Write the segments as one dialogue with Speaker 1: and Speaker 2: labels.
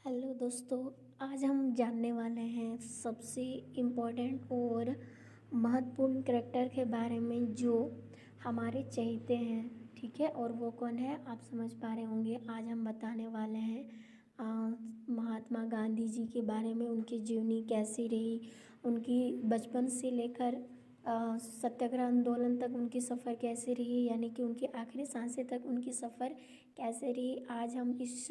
Speaker 1: Hello दोस्तों। आज हम जानने वाले हैं सबसे इम्पोर्टेंट और महत्वपूर्ण करैक्टर के बारे में जो हमारे चहेते हैं। ठीक है, और वो कौन है आप समझ पा रहे होंगे। आज हम बताने वाले हैं महात्मा गांधी जी के बारे में, उनकी जीवनी कैसी रही, उनकी बचपन से लेकर सत्याग्रह आंदोलन तक उनकी सफ़र कैसे रही, यानी कि उनकी आखिरी सांसें तक उनकी सफ़र कैसे रही। आज हम इस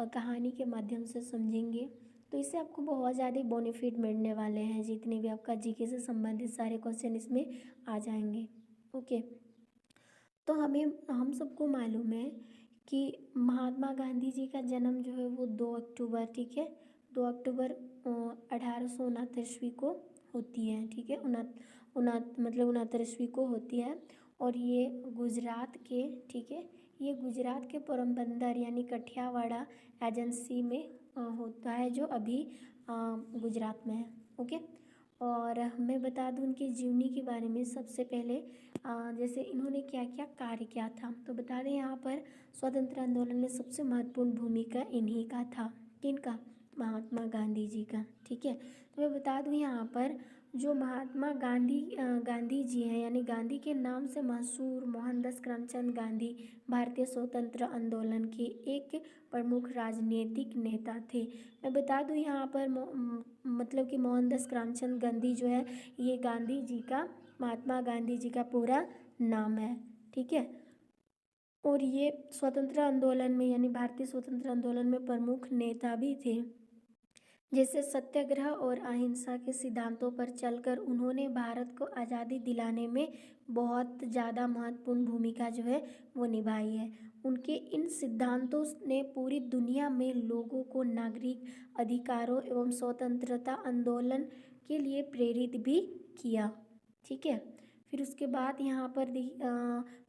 Speaker 1: कहानी के माध्यम से समझेंगे, तो इससे आपको बहुत ज़्यादा बेनिफिट मिलने वाले हैं। जितने भी आपका जीके से संबंधित सारे क्वेश्चन इसमें आ जाएंगे। ओके, तो हम सबको मालूम है कि महात्मा गांधी जी का जन्म जो है वो 2 अक्टूबर, ठीक है, 2 अक्टूबर 1869 को होती है। ठीक है, मतलब 69 को होती है। और ये गुजरात के, ठीक है, ये गुजरात के पोरबंदर यानी कठियावाड़ा एजेंसी में होता है, जो अभी गुजरात में है। ओके, और मैं बता दूं उनकी जीवनी के बारे में। सबसे पहले जैसे इन्होंने क्या क्या कार्य किया था, तो बता दें यहाँ पर स्वतंत्र आंदोलन में सबसे महत्वपूर्ण भूमिका इन्हीं का था। किनका? महात्मा गांधी जी का। ठीक है, तो मैं बता दूं यहाँ पर जो महात्मा गांधी जी हैं, यानी गांधी के नाम से मशहूर मोहनदास करमचंद गांधी भारतीय स्वतंत्र आंदोलन के एक प्रमुख राजनीतिक नेता थे। मैं बता दूं यहाँ पर मतलब कि मोहनदास करमचंद गांधी जो है ये गांधी जी का, महात्मा गांधी जी का पूरा नाम है। ठीक है, और ये स्वतंत्र आंदोलन में यानी भारतीय स्वतंत्र आंदोलन में प्रमुख नेता भी थे। जैसे सत्याग्रह और अहिंसा के सिद्धांतों पर चलकर उन्होंने भारत को आज़ादी दिलाने में बहुत ज़्यादा महत्वपूर्ण भूमिका जो है वो निभाई है। उनके इन सिद्धांतों ने पूरी दुनिया में लोगों को नागरिक अधिकारों एवं स्वतंत्रता आंदोलन के लिए प्रेरित भी किया। ठीक है, फिर उसके बाद यहाँ पर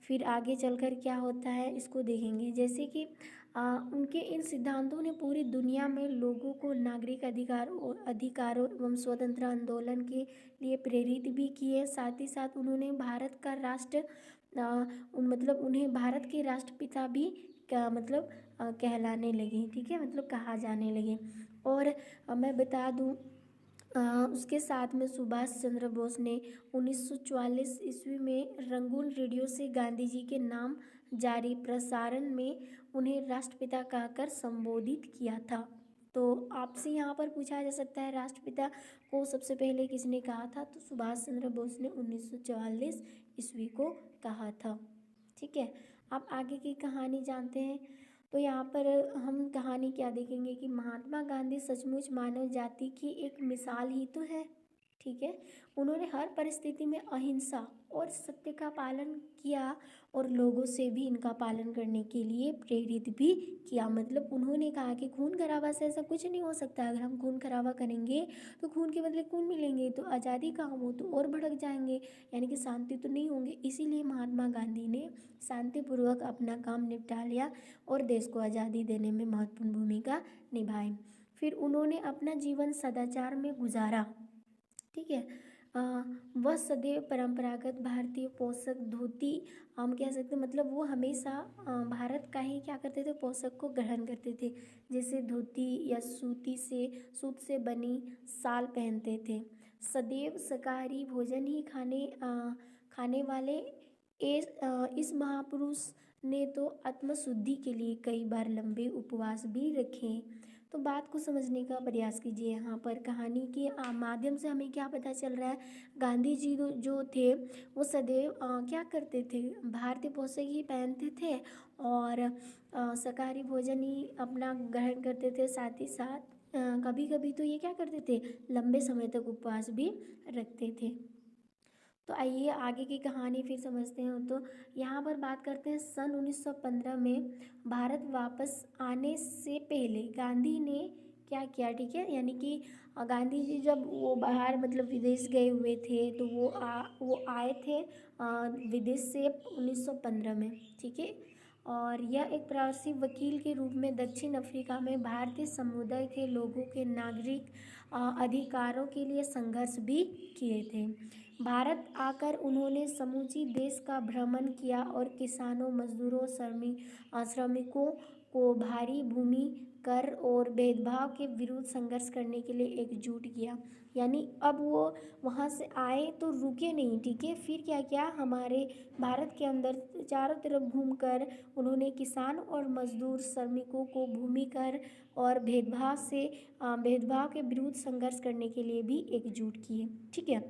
Speaker 1: फिर आगे चलकर क्या होता है इसको देखेंगे। जैसे कि उनके इन सिद्धांतों ने पूरी दुनिया में लोगों को नागरिक अधिकारों एवं स्वतंत्र आंदोलन के लिए प्रेरित भी किए। साथ ही साथ उन्होंने भारत का मतलब उन्हें भारत के राष्ट्रपिता भी क्या मतलब कहलाने लगे। ठीक है, मतलब कहा जाने लगे। और मैं बता दूं उसके साथ में सुभाष चंद्र बोस ने 1944 ईस्वी में रंगून रेडियो से गांधी जी के नाम जारी प्रसारण में उन्हें राष्ट्रपिता कहकर संबोधित किया था। तो आपसे यहाँ पर पूछा जा सकता है राष्ट्रपिता को सबसे पहले किसने कहा था, तो सुभाष चंद्र बोस ने 1944 ईस्वी को कहा था। ठीक है, आप आगे की कहानी जानते हैं। तो यहाँ पर हम कहानी क्या देखेंगे कि महात्मा गांधी सचमुच मानव जाति की एक मिसाल ही तो है। ठीक है, उन्होंने हर परिस्थिति में अहिंसा और सत्य का पालन किया और लोगों से भी इनका पालन करने के लिए प्रेरित भी किया। मतलब उन्होंने कहा कि खून खराबा से ऐसा कुछ नहीं हो सकता। अगर हम खून खराबा करेंगे तो खून के बदले खून मिलेंगे, तो आज़ादी कहाँ, वो तो और भड़क जाएंगे, यानी कि शांति तो नहीं होंगे। इसीलिए महात्मा गांधी ने शांतिपूर्वक अपना काम निपटा लिया और देश को आज़ादी देने में महत्वपूर्ण भूमिका निभाई। फिर उन्होंने अपना जीवन सदाचार में गुजारा। ठीक है, वह सदैव परंपरागत भारतीय पोशाक धोती हम कह सकते, मतलब वो हमेशा भारत का ही क्या करते थे, पोशाक को ग्रहण करते थे। जैसे धोती या सूत से बनी शाल पहनते थे। सदैव शाकाहारी भोजन ही खाने वाले इस महापुरुष ने तो आत्मशुद्धि के लिए कई बार लंबे उपवास भी रखे। तो बात को समझने का प्रयास कीजिए। यहाँ पर कहानी के माध्यम से हमें क्या पता चल रहा है, गांधी जी जो थे वो सदैव क्या करते थे, भारतीय पोशाक ही पहनते थे और शाकाहारी भोजन ही अपना ग्रहण करते थे। साथ ही साथ कभी कभी तो ये क्या करते थे, लंबे समय तक उपवास भी रखते थे। तो आइए आगे की कहानी फिर समझते हैं। तो यहाँ पर बात करते हैं सन 1915 में भारत वापस आने से पहले गांधी ने क्या किया। ठीक है, यानी कि गांधी जी जब वो बाहर मतलब विदेश गए हुए थे, तो वो आए थे विदेश से 1915 में। ठीक है, और यह एक प्रवासी वकील के रूप में दक्षिण अफ्रीका में भारतीय समुदाय के लोगों के नागरिक अधिकारों के लिए संघर्ष भी किए थे। भारत आकर उन्होंने समूची देश का भ्रमण किया और किसानों, मजदूरों, श्रमिकों को भारी भूमि कर और भेदभाव के विरुद्ध संघर्ष करने के लिए एकजुट किया। यानी अब वो वहाँ से आए तो रुके नहीं, ठीक है। फिर क्या किया, हमारे भारत के अंदर चारों तरफ घूमकर उन्होंने किसान और मजदूर श्रमिकों को भूमि कर और भेदभाव के विरुद्ध संघर्ष करने के लिए भी एकजुट किए, ठीक है।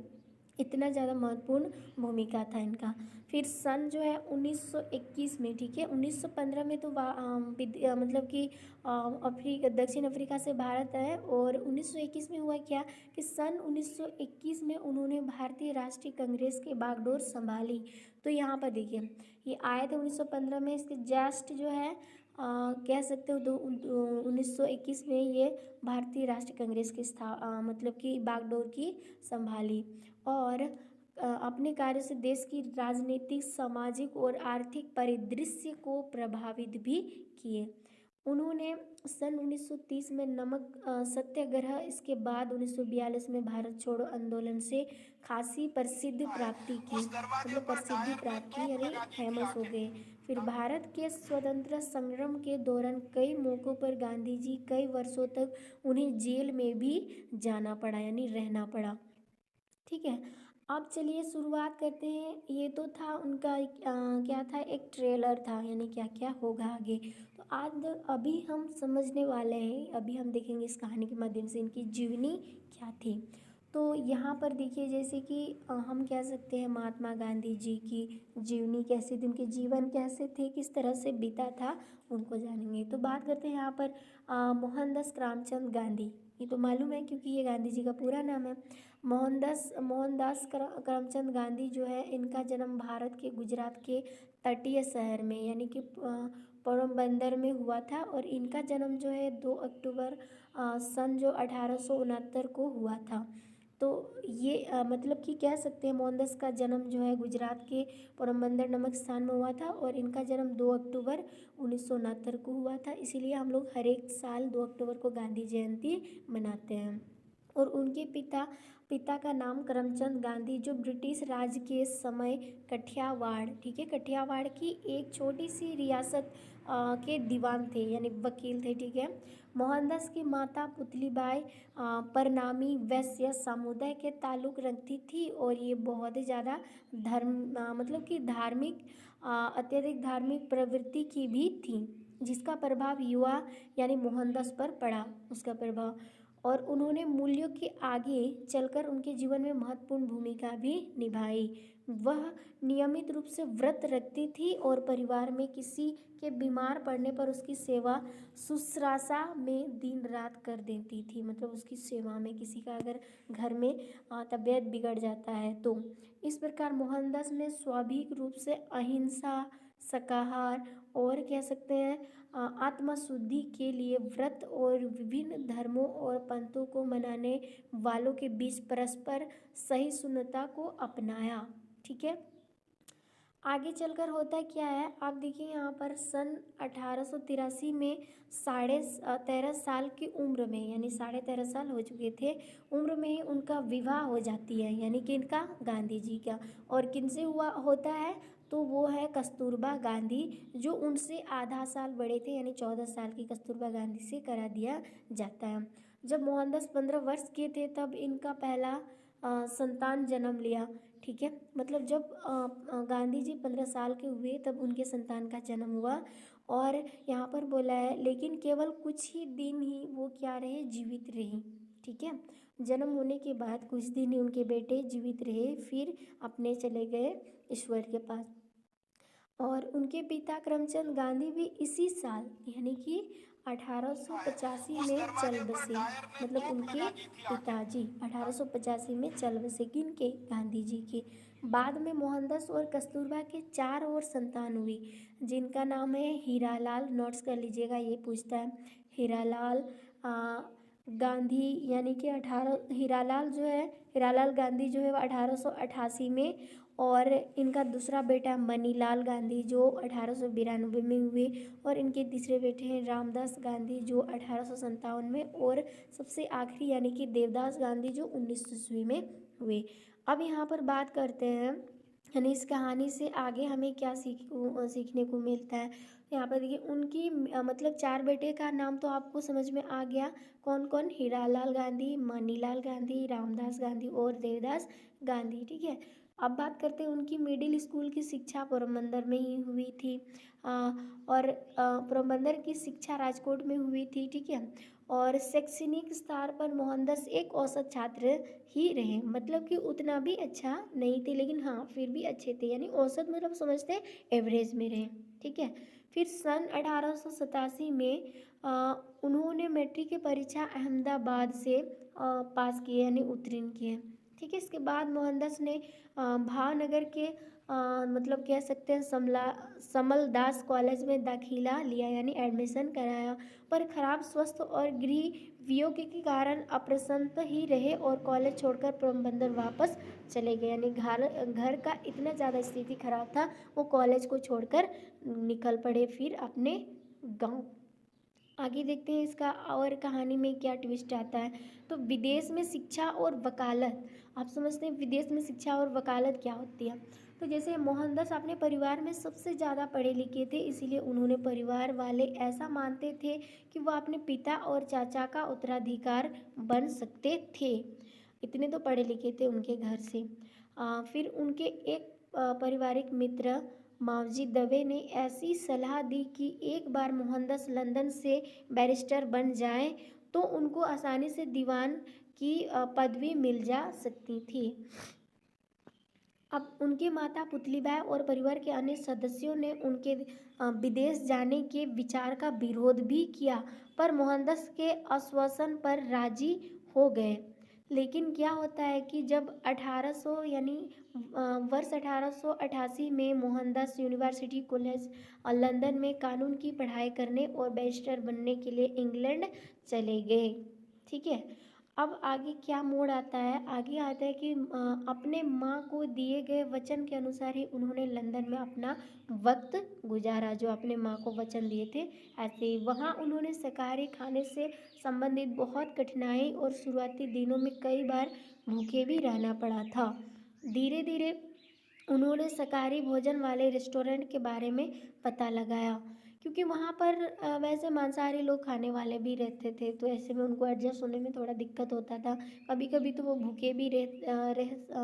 Speaker 1: इतना ज़्यादा महत्वपूर्ण भूमिका था इनका। फिर सन जो है 1921 में, ठीक है, 1915 में तो मतलब कि दक्षिण अफ्रीका से भारत आए, और 1921 में हुआ क्या कि सन 1921 में उन्होंने भारतीय राष्ट्रीय कांग्रेस की बागडोर संभाली। तो यहाँ पर देखिए, ये आए थे 1915 में, इसके जस्ट जो है कह सकते हो तो 1921 में ये भारतीय राष्ट्रीय कांग्रेस की मतलब कि बागडोर की संभाली, और अपने कार्य से देश की राजनीतिक, सामाजिक और आर्थिक परिदृश्य को प्रभावित भी किए। उन्होंने सन 1930 में नमक सत्याग्रह, इसके बाद 1942 में भारत छोड़ो आंदोलन से खासी प्रसिद्धि प्राप्ति की, मतलब प्रसिद्धि प्राप्त की, यानी फेमस हो गए। फिर भारत के स्वतंत्रता संग्राम के दौरान कई मौक़ों पर गांधी जी कई वर्षों तक उन्हें जेल में भी जाना पड़ा, यानी रहना पड़ा, ठीक है। अब चलिए शुरुआत करते हैं। ये तो था उनका क्या था, एक ट्रेलर था, यानी क्या क्या होगा आगे। तो आज अभी हम समझने वाले हैं, अभी हम देखेंगे इस कहानी के माध्यम से इनकी जीवनी क्या थी। तो यहाँ पर देखिए, जैसे कि हम कह सकते हैं महात्मा गांधी जी की जीवनी कैसी थी, उनके जीवन कैसे थे, किस तरह से बीता था, उनको जानेंगे। तो बात करते हैं यहाँ पर मोहनदास करमचंद गांधी। ये तो मालूम है क्योंकि ये गांधी जी का पूरा नाम है। मोहनदास करमचंद गांधी जो है, इनका जन्म भारत के गुजरात के तटीय शहर में, यानी कि पोरबंदर में हुआ था, और इनका जन्म जो है 2 अक्टूबर सन जो 1869 को हुआ था। तो ये मतलब कि कह सकते हैं मोहनदास का जन्म जो है गुजरात के पोरबंदर नामक स्थान में हुआ था, और इनका जन्म 2 अक्टूबर 1969 को हुआ था। इसीलिए हम लोग हर एक साल 2 अक्टूबर को गांधी जयंती मनाते हैं। और उनके पिता का नाम करमचंद गांधी, जो ब्रिटिश राज के समय कठियावाड़, ठीक है, कठियावाड़ की एक छोटी सी रियासत के दीवान थे, यानी वकील थे, ठीक है। मोहनदास की माता पुतलीबाई परनामी वैश्य समुदाय के ताल्लुक रखती थी, और ये बहुत ही ज़्यादा मतलब कि अत्यधिक धार्मिक प्रवृत्ति की भी थी, जिसका प्रभाव युवा यानी मोहनदास पर पड़ा, उसका प्रभाव। और उन्होंने मूल्यों के आगे चलकर उनके जीवन में महत्वपूर्ण भूमिका भी निभाई। वह नियमित रूप से व्रत रखती थी, और परिवार में किसी के बीमार पड़ने पर उसकी सेवा शुश्रूषा में दिन रात कर देती थी, मतलब उसकी सेवा में, किसी का अगर घर में तबीयत बिगड़ जाता है तो। इस प्रकार मोहनदास ने स्वाभाविक रूप से अहिंसा, शाकाहार और कह सकते हैं आत्मशुद्धि के लिए व्रत और विभिन्न धर्मों और पंथों को मनाने वालों के बीच परस्पर सहिष्णुता को अपनाया, ठीक है। आगे चलकर होता क्या है, आप देखिए यहाँ पर सन 1883 में 13.5 साल की उम्र में, यानी 13.5 साल हो चुके थे उम्र में ही उनका विवाह हो जाती है, यानी कि इनका गांधी जी का। और किनसे हुआ होता है, तो वो है कस्तूरबा गांधी, जो उनसे आधा साल बड़े थे, यानी 14 साल की कस्तूरबा गांधी से करा दिया जाता है। जब मोहनदास 15 वर्ष के थे तब इनका पहला संतान जन्म लिया, ठीक है। मतलब जब गांधी जी 15 साल के हुए तब उनके संतान का जन्म हुआ। और यहाँ पर बोला है, लेकिन केवल कुछ ही दिन ही वो क्या रहे, जीवित रहे, ठीक है। जन्म होने के बाद कुछ दिन ही उनके बेटे जीवित रहे, फिर अपने चले गए ईश्वर के पास। और उनके पिता करमचंद गांधी भी इसी साल, यानी कि 1885 में चल बसे, मतलब उनके पिताजी 1885 में चल बसे, किनके, गांधी जी के। बाद में मोहनदास और कस्तूरबा के 4 और संतान हुई, जिनका नाम है हीरालाल। नोट्स कर लीजिएगा, ये पूछता है हीरालाल गांधी, यानी कि हीरालाल गांधी जो है 1888 में, और इनका दूसरा बेटा मनीलाल गांधी जो 1892 में हुए, और इनके तीसरे बेटे हैं रामदास गांधी जो 1857 में, और सबसे आखिरी यानी कि देवदास गांधी जो 1900 ईस्वी में हुए। अब यहाँ पर बात करते हैं यानी इस कहानी से आगे हमें क्या सीखने को मिलता है। यहाँ पर देखिए उनकी मतलब 4 बेटे का नाम तो आपको समझ में आ गया, कौन कौन, हीरालाल गांधी, मनीलाल गांधी, रामदास गांधी और देवदास गांधी। ठीक है, अब बात करते हैं उनकी मिडिल स्कूल की शिक्षा पोरबंदर में ही हुई थी, और पोरबंदर की शिक्षा राजकोट में हुई थी। ठीक है, और शैक्षणिक स्तर पर मोहनदास एक औसत छात्र ही रहे, मतलब कि उतना भी अच्छा नहीं थे, लेकिन हाँ फिर भी अच्छे थे, यानी औसत मतलब समझते हैं एवरेज में रहे। ठीक है, फिर सन 1887 में उन्होंने मैट्रिक की परीक्षा अहमदाबाद से पास किए, यानी उत्तीर्ण किए। ठीक है, इसके बाद मोहनदास ने भावनगर के मतलब कह सकते हैं समलदास कॉलेज में दाखिला लिया, यानी एडमिशन कराया, पर खराब स्वास्थ्य और गृह वियोग के कारण अप्रसन्न ही रहे और कॉलेज छोड़कर पोरबंदर वापस चले गए, यानी घर का इतना ज़्यादा स्थिति खराब था, वो कॉलेज को छोड़कर निकल पड़े फिर अपने गांव। आगे देखते हैं इसका और कहानी में क्या ट्विस्ट आता है। तो विदेश में शिक्षा और वकालत, आप समझते हैं विदेश में शिक्षा और वकालत क्या होती है। तो जैसे मोहनदास अपने परिवार में सबसे ज़्यादा पढ़े लिखे थे, इसीलिए उन्होंने परिवार वाले ऐसा मानते थे कि वह अपने पिता और चाचा का उत्तराधिकार बन सकते थे, इतने तो पढ़े लिखे थे उनके घर से। फिर उनके एक पारिवारिक मित्र मावजी दवे ने ऐसी सलाह दी कि एक बार मोहनदास लंदन से बैरिस्टर बन जाएं तो उनको आसानी से दीवान की पदवी मिल जा सकती थी। अब उनके माता पुतलीबाई और परिवार के अन्य सदस्यों ने उनके विदेश जाने के विचार का विरोध भी किया, पर मोहनदास के आश्वासन पर राजी हो गए। लेकिन क्या होता है कि जब 1800 यानी वर्ष 1888 में मोहनदास यूनिवर्सिटी कॉलेज लंदन में कानून की पढ़ाई करने और बैरिस्टर बनने के लिए इंग्लैंड चले गए। ठीक है, अब आगे क्या मोड़ आता है, आगे आता है कि अपने माँ को दिए गए वचन के अनुसार ही उन्होंने लंदन में अपना वक्त गुजारा, जो अपने माँ को वचन दिए थे ऐसे ही। वहाँ उन्होंने शाकाहारी खाने से संबंधित बहुत कठिनाई और शुरुआती दिनों में कई बार भूखे भी रहना पड़ा था। धीरे धीरे उन्होंने शाकाहारी भोजन वाले रेस्टोरेंट के बारे में पता लगाया, क्योंकि वहाँ पर वैसे मांसाहारी लोग खाने वाले भी रहते थे, तो ऐसे में उनको एडजस्ट होने में थोड़ा दिक्कत होता था। कभी कभी तो वो भूखे भी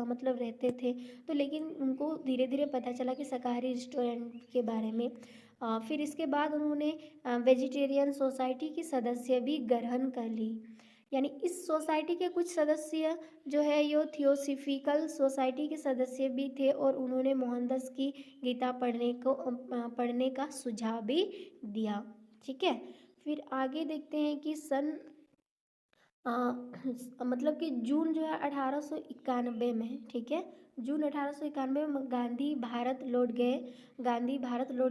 Speaker 1: मतलब रहते थे। तो लेकिन उनको धीरे धीरे पता चला कि शाकाहारी रेस्टोरेंट के बारे में। फिर इसके बाद उन्होंने वेजिटेरियन सोसाइटी की सदस्य भी ग्रहण कर ली, यानी इस सोसाइटी के कुछ सदस्य जो है ये थियोसॉफिकल सोसाइटी के सदस्य भी थे, और उन्होंने मोहनदास की गीता पढ़ने का सुझाव भी दिया। ठीक है, फिर आगे देखते हैं कि सन मतलब कि जून जो है 1891 में, ठीक है, जून 1891 में गांधी भारत लौट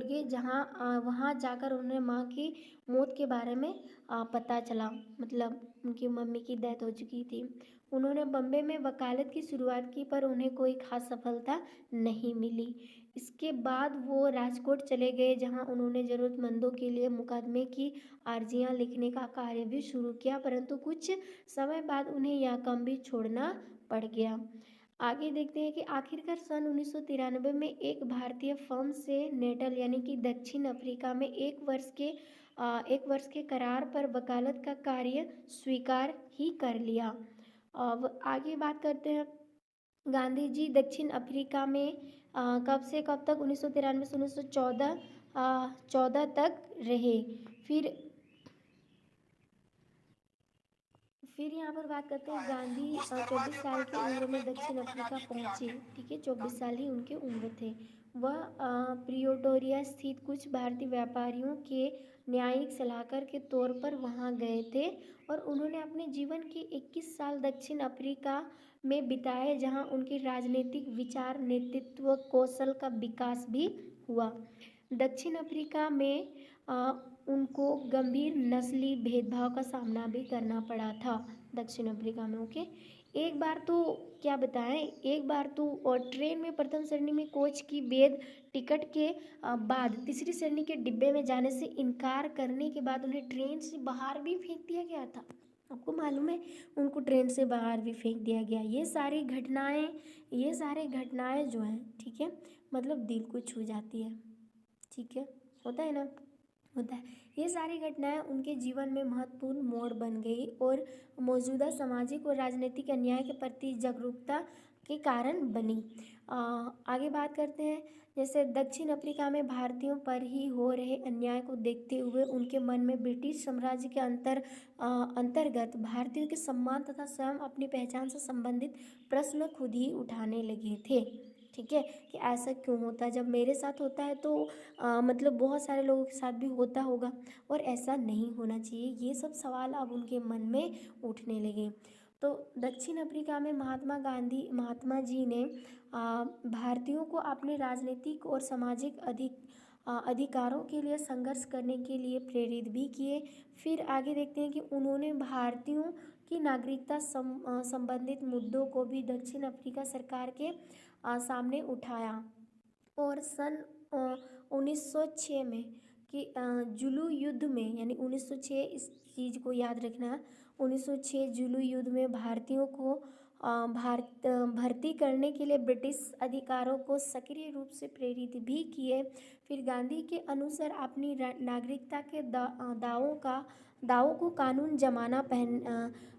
Speaker 1: गए, जहाँ वहाँ जाकर उन्हें माँ की मौत के बारे में पता चला, मतलब उनकी मम्मी की डेथ हो चुकी थी। उन्होंने बम्बे में वकालत की शुरुआत की, पर उन्हें कोई खास सफलता नहीं मिली। इसके बाद वो राजकोट चले गए, जहाँ उन्होंने ज़रूरतमंदों के लिए मुकदमे की अर्जियाँ लिखने का कार्य भी शुरू किया, परंतु कुछ समय बाद उन्हें यह काम भी छोड़ना पड़ गया। आगे देखते हैं कि आखिरकार सन 1993 में एक भारतीय फर्म से नेटल यानी कि दक्षिण अफ्रीका में एक वर्ष के करार पर वकालत का कार्य स्वीकार ही कर लिया। अब आगे बात करते हैं, गांधी जी दक्षिण अफ्रीका में कब से कब तक, 1993 से 1914 तक रहे। फिर यहाँ पर बात करते हैं, गांधी 24 साल की उम्र में दक्षिण अफ्रीका पहुँचे। ठीक है, 24 साल ही उनके उम्र थे। वह प्रिटोरिया स्थित कुछ भारतीय व्यापारियों के न्यायिक सलाहकार के तौर पर वहाँ गए थे, और उन्होंने अपने जीवन के 21 साल दक्षिण अफ्रीका में बिताए, जहाँ उनके राजनीतिक विचार नेतृत्व कौशल का विकास भी हुआ। दक्षिण अफ्रीका में उनको गंभीर नस्ली भेदभाव का सामना भी करना पड़ा था दक्षिण अफ्रीका में। ओके, एक बार तो क्या बताएं, एक बार तो और ट्रेन में प्रथम श्रेणी में कोच की वैध टिकट के बाद तीसरी श्रेणी के डिब्बे में जाने से इनकार करने के बाद उन्हें ट्रेन से बाहर भी फेंक दिया गया था। आपको मालूम है उनको ट्रेन से बाहर भी फेंक दिया गया। ये सारी घटनाएं जो हैं, ठीक है, मतलब दिल को छू जाती है, ठीक है, होता है ना, होता है। ये सारी घटनाएं उनके जीवन में महत्वपूर्ण मोड़ बन गई और मौजूदा सामाजिक और राजनीतिक अन्याय के प्रति जागरूकता के कारण बनी। आगे बात करते हैं। जैसे दक्षिण अफ्रीका में भारतीयों पर ही हो रहे अन्याय को देखते हुए उनके मन में ब्रिटिश साम्राज्य के अंतर्गत भारतीयों के सम्मान तथा स्वयं अपनी पहचान से संबंधित प्रश्न खुद ही उठाने लगे थे, ठीक है, कि ऐसा क्यों होता है, जब मेरे साथ होता है तो मतलब बहुत सारे लोगों के साथ भी होता होगा और ऐसा नहीं होना चाहिए। ये सब सवाल अब उनके मन में उठने लगे। तो दक्षिण अफ्रीका में महात्मा जी ने भारतीयों को अपने राजनीतिक और सामाजिक अधिकारों के लिए संघर्ष करने के लिए प्रेरित भी किए। फिर आगे देखते हैं कि उन्होंने भारतीयों की नागरिकता संबंधित मुद्दों को भी दक्षिण अफ्रीका सरकार के सामने उठाया और सन 1906 में कि जुलू युद्ध में, यानी 1906, इस चीज़ को याद रखना, 1906 जुलू युद्ध में भारतीयों को भर्ती करने के लिए ब्रिटिश अधिकारों को सक्रिय रूप से प्रेरित भी किए। फिर गांधी के अनुसार अपनी नागरिकता के दावों को कानून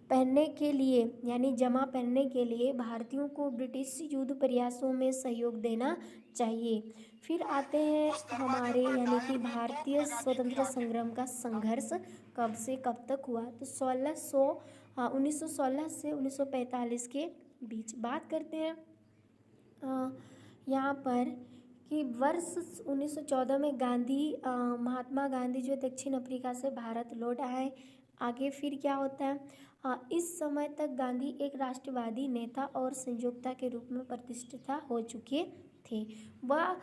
Speaker 1: पहनने के लिए, यानी जमा पहनने के लिए भारतीयों को ब्रिटिश युद्ध प्रयासों में सहयोग देना चाहिए। फिर आते हैं हमारे, यानी कि भारतीय स्वतंत्रता संग्राम का संघर्ष कब से कब तक हुआ, तो 1916 से 1945 के बीच बात करते हैं। यहाँ पर कि वर्ष 1914 में महात्मा गांधी जो दक्षिण अफ्रीका से भारत लौट आए। आगे फिर क्या होता है, इस समय तक गांधी एक राष्ट्रवादी नेता और संयोजक के रूप में प्रतिष्ठित हो चुके थे। वह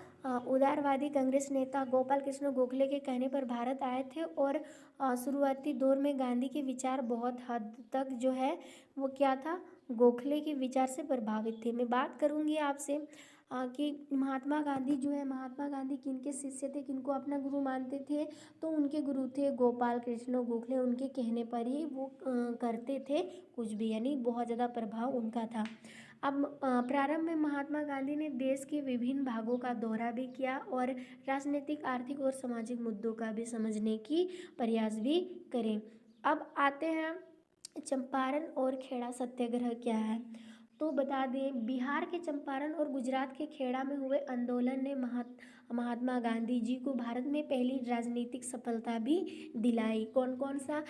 Speaker 1: उदारवादी कांग्रेस नेता गोपाल कृष्ण गोखले के कहने पर भारत आए थे और शुरुआती दौर में गांधी के विचार बहुत हद तक जो है वो क्या था, गोखले के विचार से प्रभावित थे। मैं बात करूँगी आपसे कि महात्मा गांधी किनके शिष्य थे, किनको अपना गुरु मानते थे, तो उनके गुरु थे गोपाल कृष्ण गोखले। उनके कहने पर ही वो करते थे कुछ भी, यानी बहुत ज़्यादा प्रभाव उनका था। अब प्रारंभ में महात्मा गांधी ने देश के विभिन्न भागों का दौरा भी किया और राजनीतिक, आर्थिक और सामाजिक मुद्दों का भी समझने की प्रयास भी करें। अब आते हैं चंपारण और खेड़ा सत्याग्रह क्या है, तो बता दें बिहार के चंपारण और गुजरात के खेड़ा में हुए आंदोलन ने महात्मा गांधी जी को भारत में पहली राजनीतिक सफलता भी दिलाई। कौन कौन सा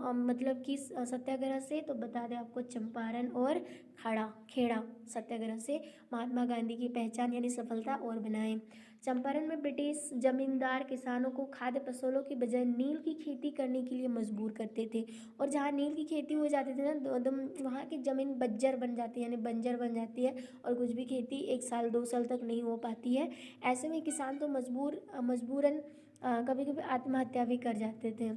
Speaker 1: मतलब कि सत्याग्रह से, तो बता दें आपको चंपारण और खेड़ा सत्याग्रह से महात्मा गांधी की पहचान यानी सफलता और बनाए। चंपारण में ब्रिटिश जमींदार किसानों को खाद्य फसलों की बजाय नील की खेती करने के लिए मजबूर करते थे, और जहाँ नील की खेती हो जाती थी ना, एकदम वहाँ की ज़मीन बंजर बन जाती है, यानी बंजर बन जाती है और कुछ भी खेती 1 साल 2 साल तक नहीं हो पाती है। ऐसे में किसान तो मजबूरन कभी कभी आत्महत्या भी कर जाते थे।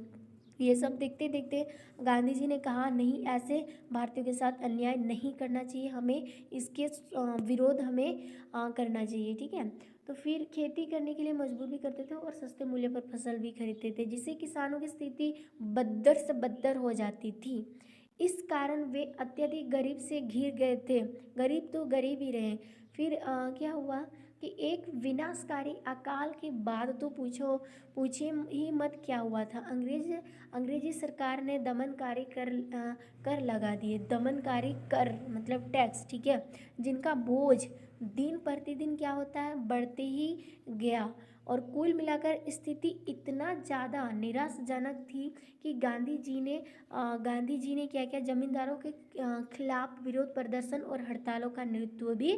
Speaker 1: ये सब देखते देखते गांधी जी ने कहा, नहीं, ऐसे भारतीयों के साथ अन्याय नहीं करना चाहिए, हमें इसके विरोध हमें करना चाहिए, ठीक है। तो फिर खेती करने के लिए मजबूर भी करते थे और सस्ते मूल्य पर फसल भी खरीदते थे, जिससे किसानों की स्थिति बदतर से बदतर हो जाती थी। इस कारण वे अत्यधिक गरीब से घिर गए थे, गरीब तो गरीब ही रहे। फिर क्या हुआ कि एक विनाशकारी अकाल के बाद तो पूछे ही मत क्या हुआ था। अंग्रेजी सरकार ने दमनकारी कर लगा दिए। दमनकारी कर मतलब टैक्स, ठीक है, जिनका बोझ दिन प्रतिदिन क्या होता है, बढ़ते ही गया और कुल मिलाकर स्थिति इतना ज़्यादा निराशाजनक थी कि गांधी जी ने क्या किया, जमींदारों के खिलाफ विरोध प्रदर्शन और हड़तालों का नेतृत्व भी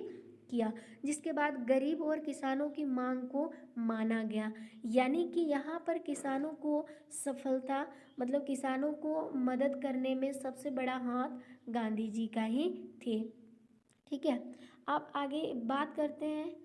Speaker 1: किया, जिसके बाद गरीब और किसानों की मांग को माना गया। यानी कि यहाँ पर किसानों को सफलता, मतलब किसानों को मदद करने में सबसे बड़ा हाथ गांधी जी का ही थे, ठीक है। अब आगे बात करते हैं,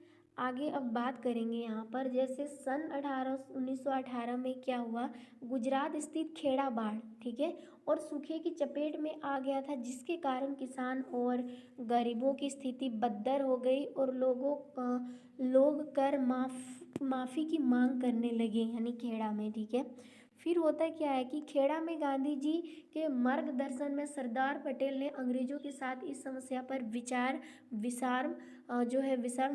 Speaker 1: अब बात करेंगे यहाँ पर, जैसे सन 1918 में क्या हुआ, गुजरात स्थित खेड़ा बाढ़, ठीक है, और सूखे की चपेट में आ गया था, जिसके कारण किसान और गरीबों की स्थिति बदतर हो गई और लोग कर माफ़ी की मांग करने लगे, यानी खेड़ा में, ठीक है। फिर होता क्या है कि खेड़ा में गांधी जी के मार्गदर्शन में सरदार पटेल ने अंग्रेजों के साथ इस समस्या पर विचार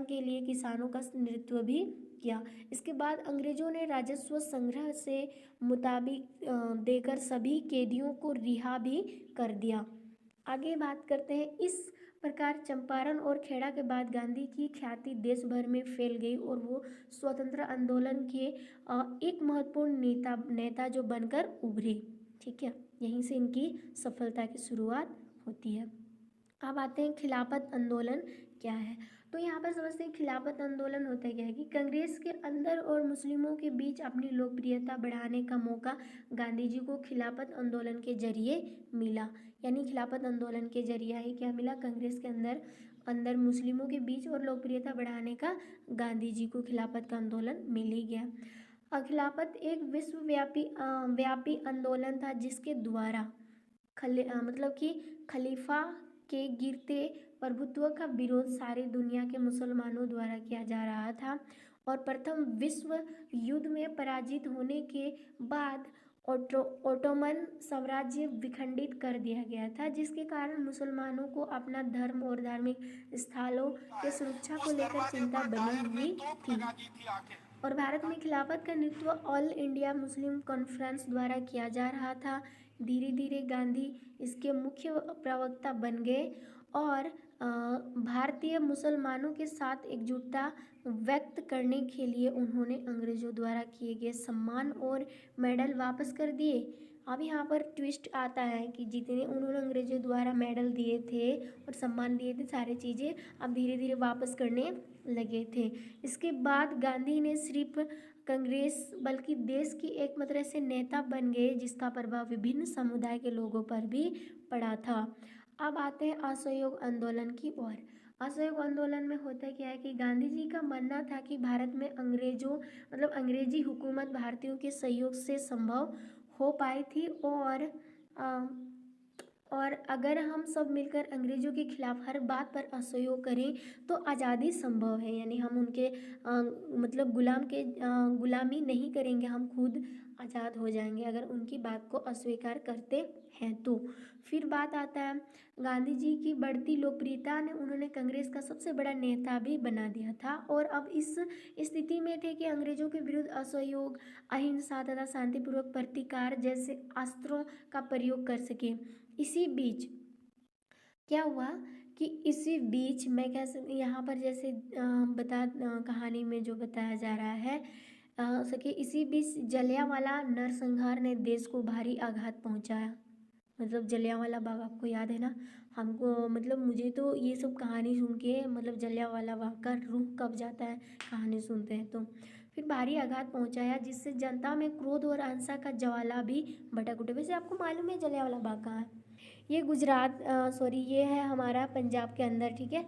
Speaker 1: के लिए किसानों का नेतृत्व भी किया। इसके बाद अंग्रेजों ने राजस्व संग्रह से मुताबिक देकर सभी कैदियों को रिहा भी कर दिया। आगे बात करते हैं। इस प्रकार चंपारण और खेड़ा के बाद गांधी की ख्याति देश भर में फैल गई और वो स्वतंत्र आंदोलन के एक महत्वपूर्ण नेता जो बनकर उभरे। ठीक है, यहीं से इनकी सफलता की शुरुआत होती है। अब आते हैं खिलाफत आंदोलन क्या है। तो यहाँ पर समझते हैं खिलाफत आंदोलन होता है क्या है कि कांग्रेस के अंदर और मुस्लिमों के बीच अपनी लोकप्रियता बढ़ाने का मौका गांधी जी को खिलाफत आंदोलन के जरिए मिला। यानी खिलाफत आंदोलन के जरिए ही क्या मिला, कांग्रेस के अंदर मुस्लिमों के बीच और लोकप्रियता बढ़ाने का गांधी जी को खिलाफत का आंदोलन मिल ही गया। खिलाफत एक व्यापी आंदोलन था जिसके द्वारा मतलब कि खलीफा के गिरते प्रभुत्व का विरोध सारी दुनिया के मुसलमानों द्वारा किया जा रहा था और प्रथम विश्व युद्ध में पराजित होने के बाद ओटोमन साम्राज्य विखंडित कर दिया गया था, जिसके कारण मुसलमानों को अपना धर्म और धार्मिक स्थलों के सुरक्षा को लेकर चिंता बनी हुई थी। और भारत में खिलाफत का नेतृत्व ऑल इंडिया मुस्लिम कॉन्फ्रेंस द्वारा किया जा रहा था। धीरे धीरे गांधी इसके मुख्य प्रवक्ता बन गए और भारतीय मुसलमानों के साथ एकजुटता व्यक्त करने के लिए उन्होंने अंग्रेजों द्वारा किए गए सम्मान और मेडल वापस कर दिए। अब यहाँ पर ट्विस्ट आता है कि जितने उन्होंने अंग्रेजों द्वारा मेडल दिए थे और सम्मान दिए थे, सारी चीज़ें अब धीरे धीरे वापस करने लगे थे। इसके बाद गांधी ने सिर्फ कांग्रेस बल्कि देश की एक तरह से नेता बन गए, जिसका प्रभाव विभिन्न समुदाय के लोगों पर भी पड़ा था। अब आते हैं असहयोग आंदोलन की ओर। असहयोग आंदोलन में होता क्या है कि गांधी जी का मानना था कि भारत में अंग्रेजी हुकूमत भारतीयों के सहयोग से संभव हो पाई थी और अगर हम सब मिलकर अंग्रेजों के खिलाफ हर बात पर असहयोग करें तो आज़ादी संभव है। यानी हम उनके गुलामी नहीं करेंगे, हम खुद आज़ाद हो जाएंगे अगर उनकी बात को अस्वीकार करते हैं तो। फिर बात आता है गांधी जी की बढ़ती लोकप्रियता ने उन्होंने कांग्रेस का सबसे बड़ा नेता भी बना दिया था और अब इस स्थिति में थे कि अंग्रेजों के विरुद्ध असहयोग, अहिंसा तथा शांतिपूर्वक प्रतिकार जैसे अस्त्रों का प्रयोग कर सके। इसी बीच क्या हुआ कि मैं कह सकती यहाँ पर जैसे कहानी में जो बताया जा रहा है इसी बीच जलियांवाला नरसंहार ने देश को भारी आघात पहुँचाया। जलियांवाला बाग आपको याद है ना, हमको मुझे तो ये सब कहानी सुन के जलियांवाला बाग का रूह कब जाता है कहानी सुनते हैं तो। फिर भारी आघात पहुंचाया जिससे जनता में क्रोध और अहिंसा का ज्वाला भी भड़क उठे। वैसे आपको मालूम है जलियांवाला बाग कहाँ है? ये ये है हमारा पंजाब के अंदर, ठीक है,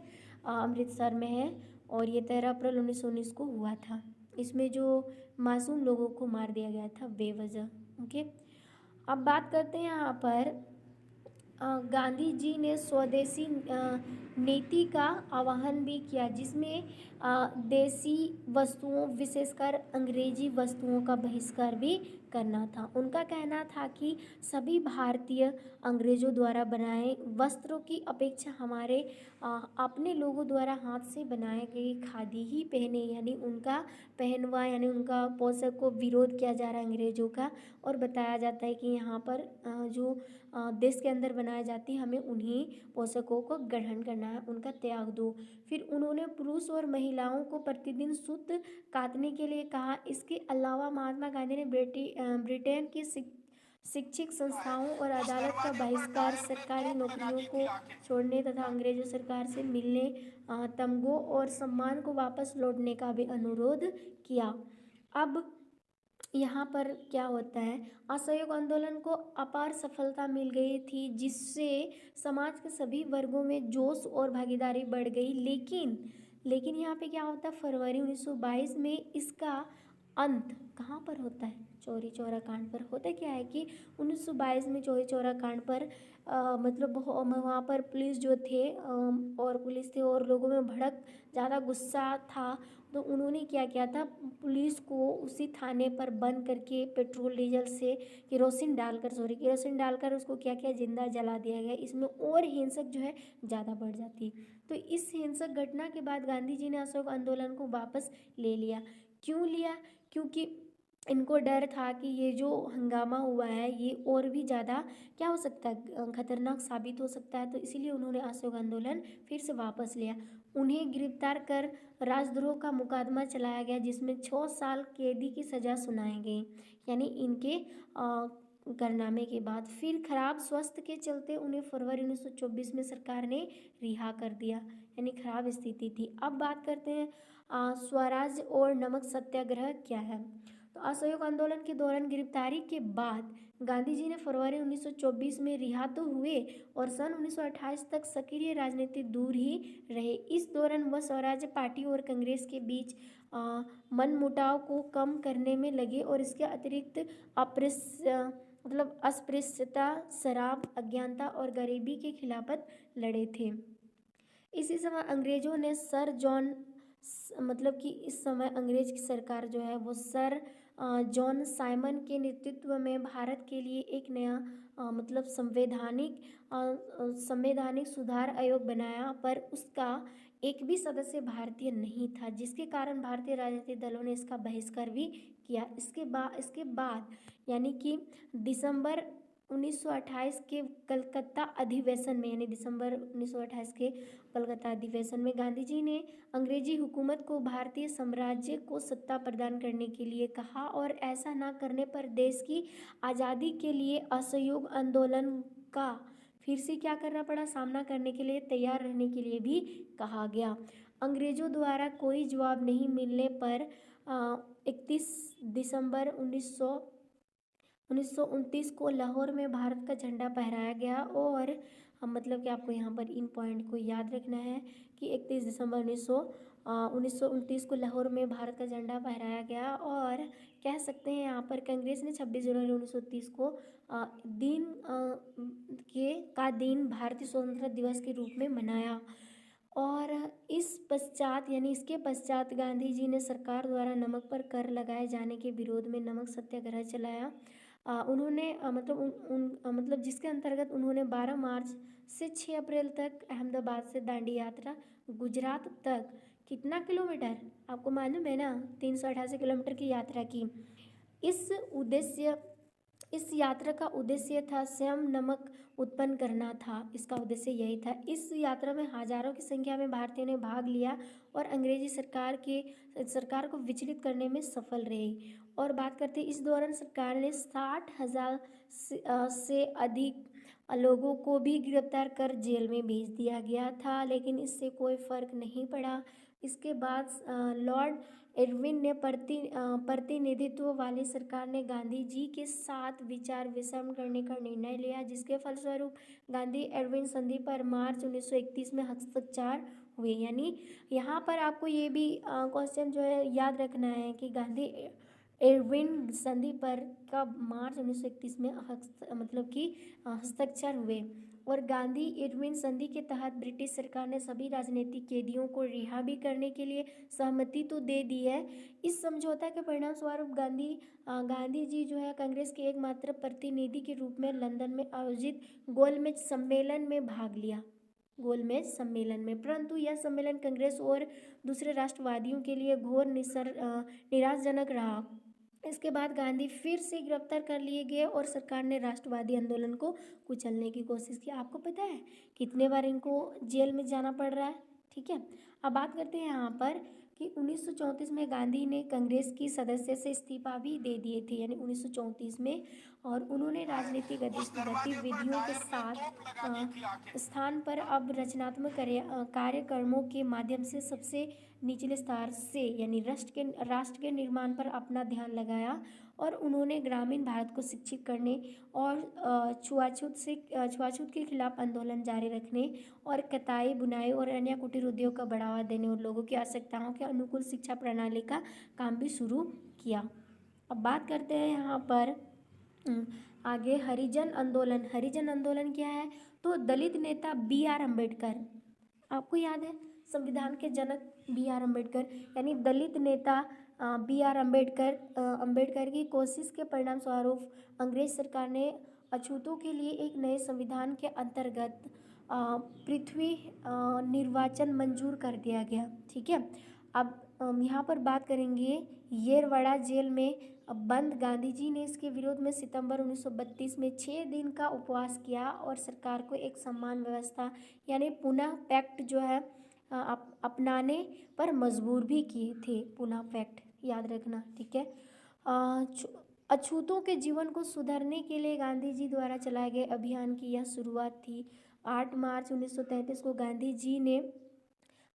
Speaker 1: अमृतसर में है और ये 13 अप्रैल 1919 को हुआ था। इसमें जो मासूम लोगों को मार दिया गया था बेवजह। ओके, अब बात करते हैं यहाँ पर गांधी जी ने स्वदेशी नीति का आह्वान भी किया, जिसमें देसी वस्तुओं विशेषकर अंग्रेजी वस्तुओं का बहिष्कार भी करना था। उनका कहना था कि सभी भारतीय अंग्रेजों द्वारा बनाए वस्त्रों की अपेक्षा हमारे अपने लोगों द्वारा हाथ से बनाए गए खादी ही पहने, यानी उनका पहनवा यानी उनका पोशाक को विरोध किया जा रहा है अंग्रेजों का। और बताया जाता है कि यहाँ पर जो देश के अंदर बनाई जाती है हमें उन्हीं पोशाकों को ग्रहण करना है, उनका त्याग दो। फिर उन्होंने पुरुष और महिलाओं को प्रतिदिन सूत काटने के लिए कहा। इसके अलावा महात्मा गांधी ने ब्रिटेन की शिक्षित संस्थाओं और अदालत का बहिष्कार, सरकारी नौकरियों को छोड़ने तथा अंग्रेजों सरकार से मिलने तमगों और सम्मान को वापस लौटने का भी अनुरोध किया। अब यहाँ पर क्या होता है, असहयोग आंदोलन को अपार सफलता मिल गई थी, जिससे समाज के सभी वर्गों में जोश और भागीदारी बढ़ गई। लेकिन यहाँ पे क्या होता है, फरवरी 1922 में इसका अंत कहाँ पर होता है? चौरी चौरा कांड पर। होता क्या है कि 1922 में चौरी चौरा कांड पर मतलब वहाँ पर पुलिस जो थे और पुलिस थे और लोगों में भड़क ज़्यादा गुस्सा था, तो उन्होंने क्या किया था, पुलिस को उसी थाने पर बंद करके पेट्रोल डीजल से केरोसिन डालकर उसको क्या किया, जिंदा जला दिया गया। इसमें और हिंसक जो है ज़्यादा बढ़ जाती। तो इस हिंसक घटना के बाद गांधी जी ने असहयोग आंदोलन को वापस ले लिया। क्यों लिया? क्योंकि इनको डर था कि ये जो हंगामा हुआ है ये और भी ज़्यादा क्या हो सकता है, खतरनाक साबित हो सकता है। तो इसीलिए उन्होंने असहयोग आंदोलन फिर से वापस लिया। उन्हें गिरफ्तार कर राजद्रोह का मुकदमा चलाया गया, जिसमें 6 साल कैदी की सज़ा सुनाई गई। यानी इनके कारनामे के बाद फिर खराब स्वास्थ्य के चलते उन्हें फरवरी 1924 में सरकार ने रिहा कर दिया। यानी खराब स्थिति थी। अब बात करते हैं स्वराज और नमक सत्याग्रह क्या है। तो असहयोग आंदोलन के दौरान गिरफ्तारी के बाद गांधी जी ने फरवरी 1924 में रिहा तो हुए और सन 1928 तक सक्रिय राजनीति दूर ही रहे। इस दौरान वह स्वराज्य पार्टी और कांग्रेस के बीच मनमुटाव को कम करने में लगे और इसके अतिरिक्त अस्पृश्यता, शराब, अज्ञानता और गरीबी के खिलाफत लड़े थे। इसी समय अंग्रेजों ने सर जॉन कि इस समय अंग्रेज की सरकार जो है वो सर जॉन साइमन के नेतृत्व में भारत के लिए एक नया संवैधानिक सुधार आयोग बनाया, पर उसका एक भी सदस्य भारतीय नहीं था, जिसके कारण भारतीय राजनीतिक दलों ने इसका बहिष्कार भी किया। इसके बाद यानी कि दिसंबर 1928 के कलकत्ता अधिवेशन में, यानी दिसंबर 1928 के कलकत्ता अधिवेशन में गांधी जी ने अंग्रेजी हुकूमत को भारतीय साम्राज्य को सत्ता प्रदान करने के लिए कहा और ऐसा न करने पर देश की आज़ादी के लिए असहयोग आंदोलन का फिर से क्या करना पड़ा, सामना करने के लिए तैयार रहने के लिए भी कहा गया। अंग्रेजों द्वारा कोई जवाब नहीं मिलने पर 31 दिसंबर 1929 को लाहौर में भारत का झंडा फहराया गया। और कि आपको यहाँ पर इन पॉइंट को याद रखना है कि 31 दिसंबर 1929 को लाहौर में भारत का झंडा फहराया गया। और कह सकते हैं यहाँ पर कांग्रेस ने 26 जनवरी 1930 को दिन भारतीय स्वतंत्रता दिवस के रूप में मनाया। और इसके पश्चात गांधी जी ने सरकार द्वारा नमक पर कर लगाए जाने के विरोध में नमक सत्याग्रह चलाया। उन्होंने जिसके अंतर्गत उन्होंने 12 मार्च से 6 अप्रैल तक अहमदाबाद से दांडी यात्रा गुजरात तक कितना किलोमीटर आपको मालूम है ना, 388 किलोमीटर की यात्रा की। इस यात्रा का उद्देश्य था स्वयं नमक उत्पन्न करना था। इसका उद्देश्य यही था। इस यात्रा में हजारों की संख्या में भारतीयों ने भाग लिया और अंग्रेजी सरकार को विचलित करने में सफल रही। और बात करते हैं, इस दौरान सरकार ने 60,000 से अधिक लोगों को भी गिरफ्तार कर जेल में भेज दिया गया था, लेकिन इससे कोई फर्क नहीं पड़ा। इसके बाद लॉर्ड इरविन ने प्रतिनिधित्व वाली सरकार ने गांधी जी के साथ विचार विमर्श करने का निर्णय लिया, जिसके फलस्वरूप गांधी इरविन संधि पर मार्च 1931 में हस्ताक्षर हुए। यानी यहाँ पर आपको ये भी क्वेश्चन जो है याद रखना है कि गांधी इरविन संधि पर कब मार्च 1931 में हस्ताक्षर हुए। और गांधी इरविन संधि के तहत ब्रिटिश सरकार ने सभी राजनीतिक कैदियों को रिहा भी करने के लिए सहमति तो दे दी है। इस समझौता के परिणाम स्वरूप गांधी जी जो है कांग्रेस के एकमात्र प्रतिनिधि के रूप में लंदन में आयोजित गोलमेज सम्मेलन में भाग लिया। परंतु यह सम्मेलन कांग्रेस और दूसरे राष्ट्रवादियों के लिए घोर निराशाजनक रहा। इसके बाद गांधी फिर से गिरफ्तार कर लिए गए और सरकार ने राष्ट्रवादी आंदोलन को कुचलने की कोशिश की। आपको पता है कितने बार इनको जेल में जाना पड़ रहा है। ठीक है, अब बात करते हैं यहाँ पर कि 1934 में गांधी ने कांग्रेस की सदस्य से इस्तीफा भी दे दिए थे, यानी 1934 में। और उन्होंने राजनीतिक गतिविधियों के साथ स्थान पर अब रचनात्मक कार्यक्रमों के माध्यम से सबसे निचले स्तर से यानी राष्ट्र के निर्माण पर अपना ध्यान लगाया। और उन्होंने ग्रामीण भारत को शिक्षित करने और छुआछूत के खिलाफ आंदोलन जारी रखने और कताई बुनाई और अन्य कुटीर उद्योग का बढ़ावा देने और लोगों की आवश्यकताओं के अनुकूल शिक्षा प्रणाली का काम भी शुरू किया। अब बात करते हैं यहाँ पर आगे हरिजन आंदोलन। हरिजन आंदोलन क्या है? तो दलित नेता B.R. अम्बेडकर, आपको याद है संविधान के जनक B.R. अम्बेडकर, यानी दलित नेता B.R. अम्बेडकर की कोशिश के परिणाम स्वरूप अंग्रेज सरकार ने अछूतों के लिए एक नए संविधान के अंतर्गत पृथ्वी निर्वाचन मंजूर कर दिया गया। ठीक है, अब यहाँ पर बात करेंगे येरवड़ा जेल में बंद गांधी जी ने इसके विरोध में सितंबर 1932 में 6 दिन का उपवास किया और सरकार को एक समान व्यवस्था यानी पुनः पैक्ट जो है अपनाने पर मजबूर भी किए थे। पुनः पैक्ट याद रखना, ठीक है। अछूतों के जीवन को सुधारने के लिए गांधी जी द्वारा चलाए गए अभियान की यह शुरुआत थी। 8 मार्च 1933 को गांधी जी ने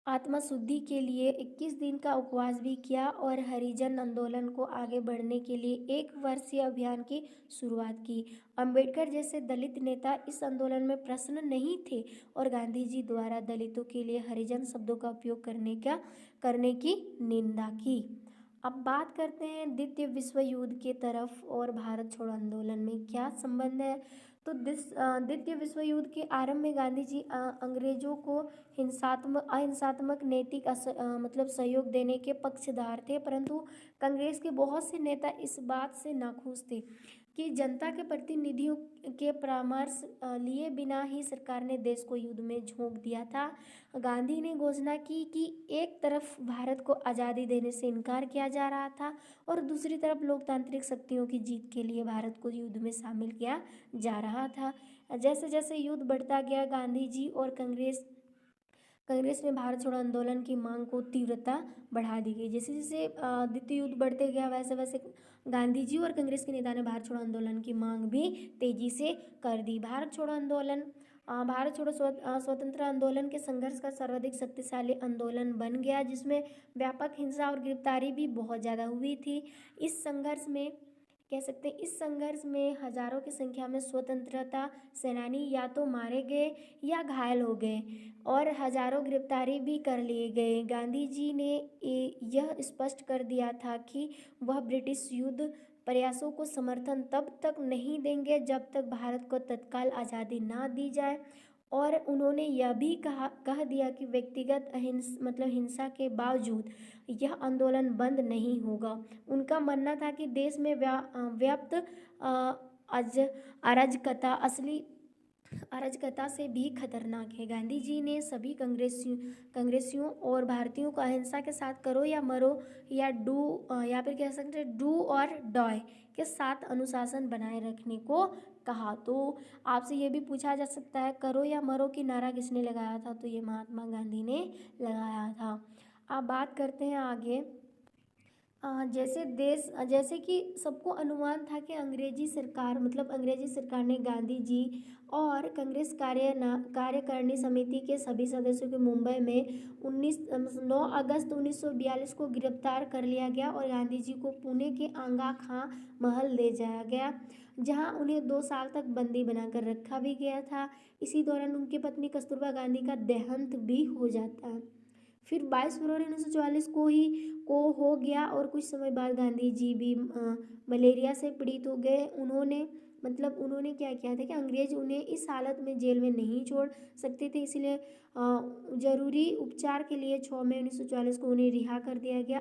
Speaker 1: आत्मा शुद्धि के लिए 21 दिन का उपवास भी किया और हरिजन आंदोलन को आगे बढ़ने के लिए 1 वर्षीय अभियान की शुरुआत की। अंबेडकर जैसे दलित नेता इस आंदोलन में प्रसन्न नहीं थे और गांधी जी द्वारा दलितों के लिए हरिजन शब्दों का उपयोग करने की निंदा की। अब बात करते हैं द्वितीय विश्व युद्ध के तरफ और भारत छोड़ो आंदोलन में क्या संबंध है। तो द्वितीय विश्व युद्ध के आरंभ में गांधी जी अंग्रेजों को अहिंसात्मक नैतिक मतलब सहयोग देने के पक्षधर थे, परंतु कांग्रेस के बहुत से नेता इस बात से नाखुश थे कि जनता के प्रतिनिधियों के परामर्श लिए बिना ही सरकार ने देश को युद्ध में झोंक दिया था। गांधी ने घोषणा की कि एक तरफ भारत को आज़ादी देने से इनकार किया जा रहा था और दूसरी तरफ लोकतांत्रिक शक्तियों की जीत के लिए भारत को युद्ध में शामिल किया जा रहा था। जैसे जैसे युद्ध बढ़ता गया गांधी जी और कांग्रेस ने भारत छोड़ो आंदोलन की मांग को तीव्रता बढ़ा दी गई। जैसे जैसे द्वितीय युद्ध बढ़ते गया वैसे वैसे गांधी जी और कांग्रेस के नेता ने भारत छोड़ो आंदोलन की मांग भी तेजी से कर दी। भारत छोड़ो स्वतंत्र आंदोलन के संघर्ष का सर्वाधिक शक्तिशाली आंदोलन बन गया, जिसमें व्यापक हिंसा और गिरफ्तारी भी बहुत ज़्यादा हुई थी। इस संघर्ष में हजारों की संख्या में स्वतंत्रता सेनानी या तो मारे गए या घायल हो गए और हजारों गिरफ्तारी भी कर लिए गए। गांधी जी ने यह स्पष्ट कर दिया था कि वह ब्रिटिश युद्ध प्रयासों को समर्थन तब तक नहीं देंगे जब तक भारत को तत्काल आज़ादी ना दी जाए, और उन्होंने यह भी कह दिया कि व्यक्तिगत हिंसा के बावजूद यह आंदोलन बंद नहीं होगा। उनका मानना था कि देश में व्याप्त अराजकता से भी खतरनाक है। गांधी जी ने सभी कांग्रेसियों और भारतीयों को अहिंसा के साथ करो या मरो या फिर कह सकते हैं डू और डाई के साथ अनुशासन बनाए रखने को कहा। तो आपसे ये भी पूछा जा सकता है करो या मरो की नारा किसने लगाया था, तो ये महात्मा गांधी ने लगाया था। अब बात करते हैं आगे। जैसे कि सबको अनुमान था कि अंग्रेजी सरकार ने गांधी जी और कांग्रेस कार्यकारिणी समिति के सभी सदस्यों को मुंबई में 9 अगस्त 1942 को गिरफ्तार कर लिया गया और गांधी जी को पुणे के आगा खां महल ले जाया गया, जहां उन्हें 2 साल तक बंदी बनाकर रखा भी गया था। इसी दौरान उनकी पत्नी कस्तूरबा गांधी का देहांत भी हो जाता है। फिर 22 फरवरी 1944 को हो गया और कुछ समय बाद गांधी जी भी मलेरिया से पीड़ित हो गए। उन्होंने क्या किया था कि अंग्रेज उन्हें इस हालत में जेल में नहीं छोड़ सकते थे, इसलिए जरूरी उपचार के लिए 6 मई 1944 को उन्हें रिहा कर दिया गया।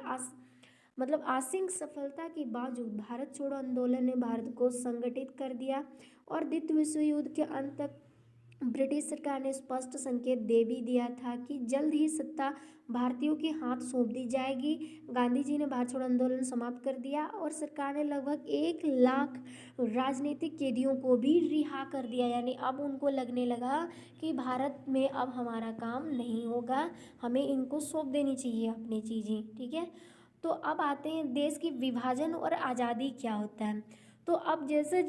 Speaker 1: आसिंग सफलता के बावजूद भारत छोड़ो आंदोलन ने भारत को संगठित कर दिया और द्वितीय विश्व युद्ध के अंत तक ब्रिटिश सरकार ने स्पष्ट संकेत दे भी दिया था कि जल्द ही सत्ता भारतीयों के हाथ सौंप दी जाएगी। गांधी जी ने भारत छोड़ो आंदोलन समाप्त कर दिया और सरकार ने लगभग 1 लाख राजनीतिक कैदियों को भी रिहा कर दिया, यानी अब उनको लगने लगा कि भारत में अब हमारा काम नहीं होगा, हमें इनको सौंप देनी चाहिए अपनी चीज़ें। ठीक है, तो अब आते हैं देश की विभाजन और आज़ादी क्या होता है। तो अब जैसे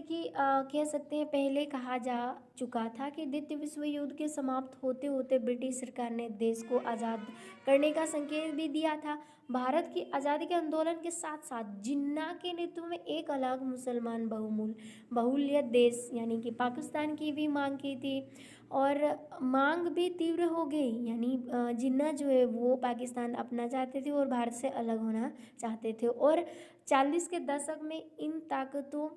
Speaker 1: कि कह सकते हैं, पहले कहा जा चुका था कि द्वितीय विश्व युद्ध के समाप्त होते होते ब्रिटिश सरकार ने देश को आज़ाद करने का संकेत भी दिया था। भारत की आज़ादी के आंदोलन के साथ साथ जिन्ना के नेतृत्व में एक अलग मुसलमान बहुल्य देश यानी कि पाकिस्तान की भी मांग की थी, और मांग भी तीव्र हो गई। यानी जिन्ना जो है वो पाकिस्तान अपना चाहते थे और भारत से अलग होना चाहते थे, और 40 के दशक में इन ताकतों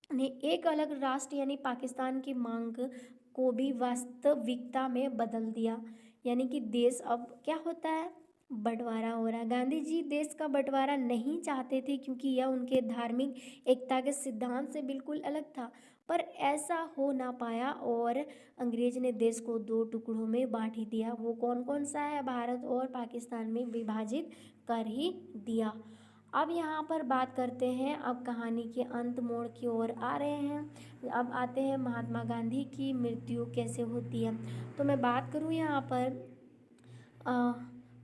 Speaker 1: ने एक अलग राष्ट्र यानी पाकिस्तान की मांग को भी वास्तविकता में बदल दिया। यानी कि देश अब क्या होता है, बंटवारा हो रहा है। गांधी जी देश का बंटवारा नहीं चाहते थे क्योंकि यह उनके धार्मिक एकता के सिद्धांत से बिल्कुल अलग था, पर ऐसा हो ना पाया और अंग्रेज ने देश को दो टुकड़ों में बांट ही दिया। वो कौन कौन सा है, भारत और पाकिस्तान में विभाजित कर ही दिया। अब यहाँ पर बात करते हैं, अब कहानी के अंत मोड़ की ओर आ रहे हैं। अब आते हैं महात्मा गांधी की मृत्यु कैसे होती है। तो मैं बात करूँ यहाँ पर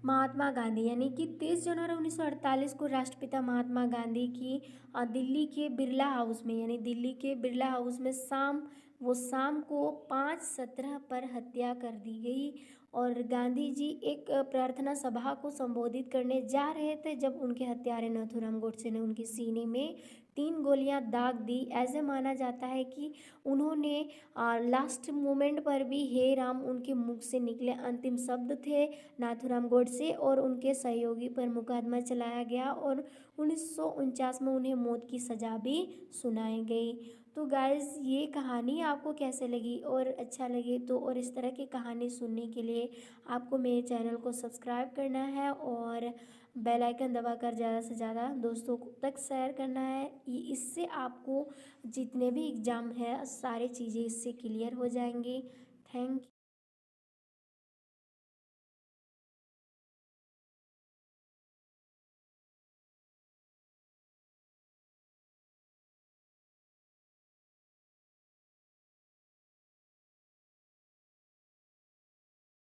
Speaker 1: महात्मा गांधी यानी कि 23 जनवरी 1948 को राष्ट्रपिता महात्मा गांधी की दिल्ली के बिरला हाउस में, यानी दिल्ली के बिरला हाउस में शाम को 5:17 पर हत्या कर दी गई। और गांधी जी एक प्रार्थना सभा को संबोधित करने जा रहे थे जब उनके हत्यारे नाथूराम गोडसे ने उनके सीने में 3 गोलियां दाग दी। ऐसे माना जाता है कि उन्होंने लास्ट मोमेंट पर भी हे राम उनके मुख से निकले अंतिम शब्द थे। नाथूराम गोडसे और उनके सहयोगी पर मुकदमा चलाया गया और 1949 में उन्हें मौत की सज़ा भी सुनाई गई। तो गाइज़ ये कहानी आपको कैसे लगी, और अच्छा लगे तो और इस तरह की कहानी सुनने के लिए आपको मेरे चैनल को सब्सक्राइब करना है और बेल आइकन दबाकर ज़्यादा से ज़्यादा दोस्तों तक शेयर करना है। इससे आपको जितने भी एग्ज़ाम है सारी चीज़ें इससे क्लियर हो जाएंगी। थैंक